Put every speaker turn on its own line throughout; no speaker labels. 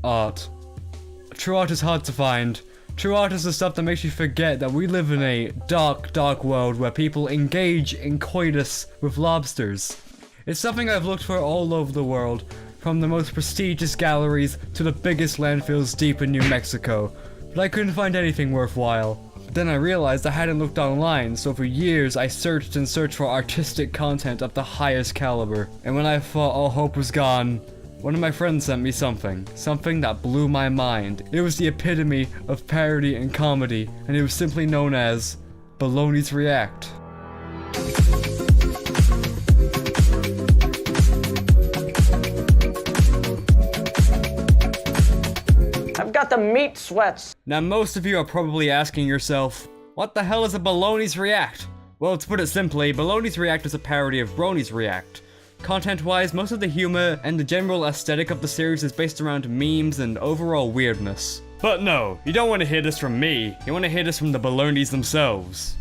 art. True art is hard to find. True art is the stuff that makes you forget that we live in a dark, dark world where people engage in coitus with lobsters. It's something I've looked for all over the world, from the most prestigious galleries to the biggest landfills deep in New Mexico, but I couldn't find anything worthwhile. Then I realized I hadn't looked online, so for years I searched and searched for artistic content of the highest caliber. And when I thought all hope was gone, one of my friends sent me something that blew my mind. It was the epitome of parody and comedy, and it was simply known as Baloney's React.
I've got the meat sweats.
Now most of you are probably asking yourself, what the hell is a Baloney's React? Well, to put it simply, Baloney's React is a parody of Brony's React. Content-wise, most of the humor and the general aesthetic of the series is based around memes and overall weirdness. But no, you don't want to hear this from me, you want to hear this from the Baloneys themselves.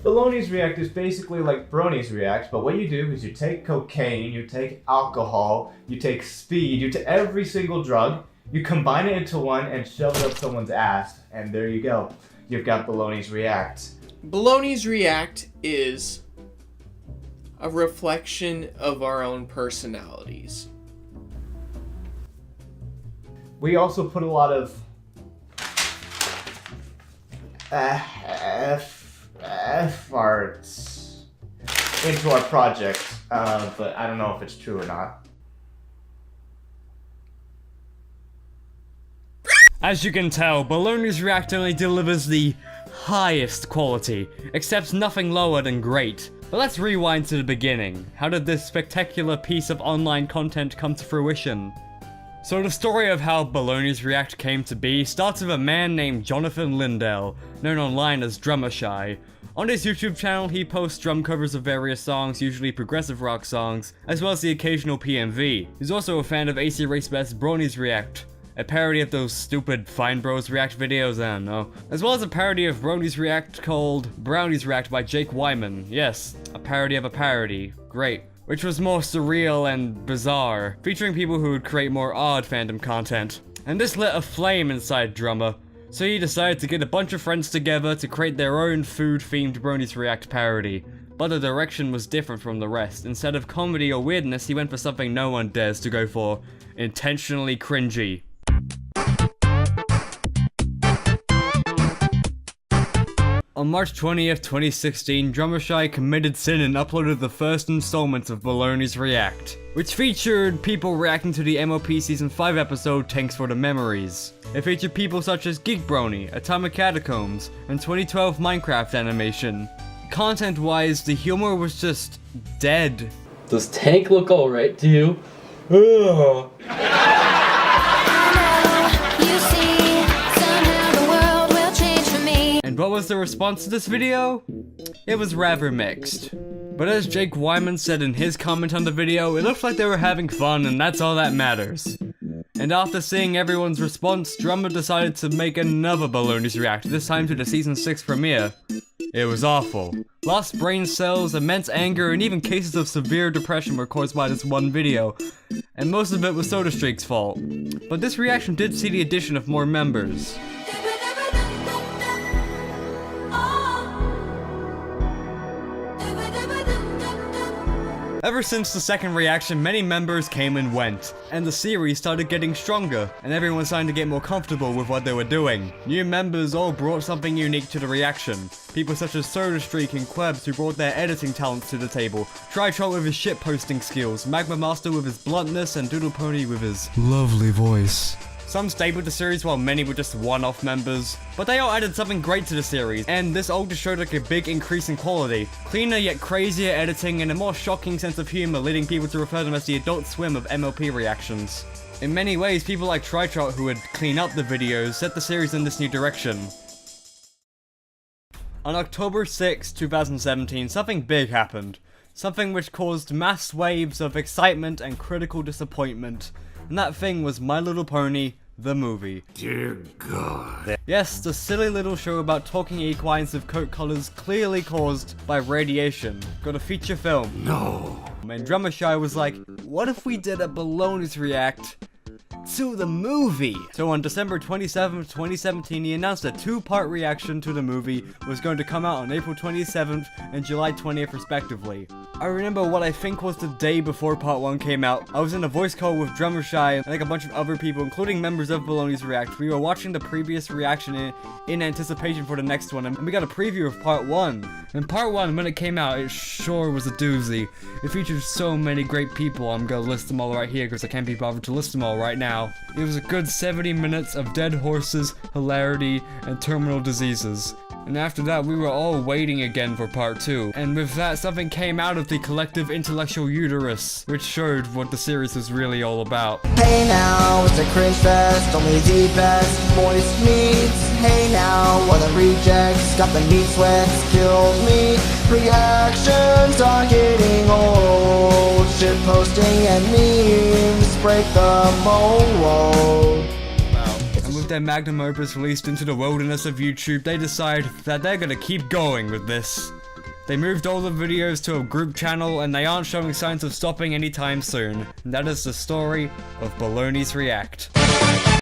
Baloney's React is basically like Brony's React, but what you do is you take cocaine, you take alcohol, you take speed, you take every single drug, you combine it into one and shove it up someone's ass, and there you go. You've got Baloney's React.
Baloney's React is a reflection of our own personalities.
We also put a lot of farts into our project, but I don't know if it's true or not.
As you can tell, Baloney's React only delivers the highest quality, accepts nothing lower than great. But let's rewind to the beginning. How did this spectacular piece of online content come to fruition? So the story of how Baloney's React came to be starts with a man named Jonathan Lindell, known online as Drummershy. On his YouTube channel, he posts drum covers of various songs, usually progressive rock songs, as well as the occasional PMV. He's also a fan of AC Race Best's Brony's React, a parody of those stupid Fine Bros React videos, I don't know. As well as a parody of Brony's React called Brownie's React by Jake Wyman. Yes, a parody of a parody. Great. Which was more surreal and bizarre, featuring people who would create more odd fandom content. And this lit a flame inside Drummer, so he decided to get a bunch of friends together to create their own food-themed Brony's React parody. But the direction was different from the rest. Instead of comedy or weirdness, he went for something no one dares to go for. Intentionally cringy. On March 20th, 2016, Drummershy committed sin and uploaded the first installment of Baloney's React, which featured people reacting to the MOP Season 5 episode Thanks for the Memories. It featured people such as Geek Brony, Atomic Catacombs, and 2012 Minecraft animation. Content-wise, the humor was just dead.
Does Tank look alright to you? Ugh.
And what was the response to this video? It was rather mixed. But as Jake Wyman said in his comment on the video, it looked like they were having fun and that's all that matters. And after seeing everyone's response, Drummer decided to make another Baloney's React, this time to the Season 6 premiere. It was awful. Lost brain cells, immense anger, and even cases of severe depression were caused by this one video. And most of it was SodaStreak's fault. But this reaction did see the addition of more members. Ever since the second reaction, many members came and went, and the series started getting stronger, and everyone started to get more comfortable with what they were doing. New members all brought something unique to the reaction. People such as SodaStreak and Quebs who brought their editing talents to the table, Tritrot with his shitposting skills, Magma Master with his bluntness, and Doodle Pony with his lovely voice. Some stayed with the series while many were just one-off members, but they all added something great to the series, and this all just showed like a big increase in quality. Cleaner yet crazier editing and a more shocking sense of humor, leading people to refer to them as the Adult Swim of MLP reactions. In many ways, people like Tritrot who would clean up the videos set the series in this new direction. On October 6, 2017, something big happened. Something which caused mass waves of excitement and critical disappointment. And that thing was My Little Pony, the movie.
Dear God.
Yes, the silly little show about talking equines with coat collars clearly caused by radiation got a feature film.
No.
And Drummershy was like, what if we did a Baloney's React to the movie. So on December 27th, 2017, he announced a 2-part reaction to the movie was going to come out on April 27th and July 20th respectively. I remember what I think was the day before part 1 came out. I was in a voice call with Drummershy and like a bunch of other people, including members of Baloney's React. We were watching the previous reaction in anticipation for the next one, and we got a preview of part 1. And part 1, when it came out, it sure was a doozy. It featured so many great people. I'm gonna list them all right here because I can't be bothered to list them all right now. It was a good 70 minutes of dead horses, hilarity, and terminal diseases. And after that, we were all waiting again for part 2. And with that, something came out of the collective intellectual uterus, which showed what the series was really all about.
Hey now, it's a cringe fest, only the best moist meats. Hey now, what the rejects, got the meat sweats, killed me. Reactions are getting old, shit posting and memes break the mold.
With their magnum opus released into the wilderness of YouTube, they decide that they're gonna keep going with this. They moved all the videos to a group channel and they aren't showing signs of stopping anytime soon. And that is the story of Baloney's React.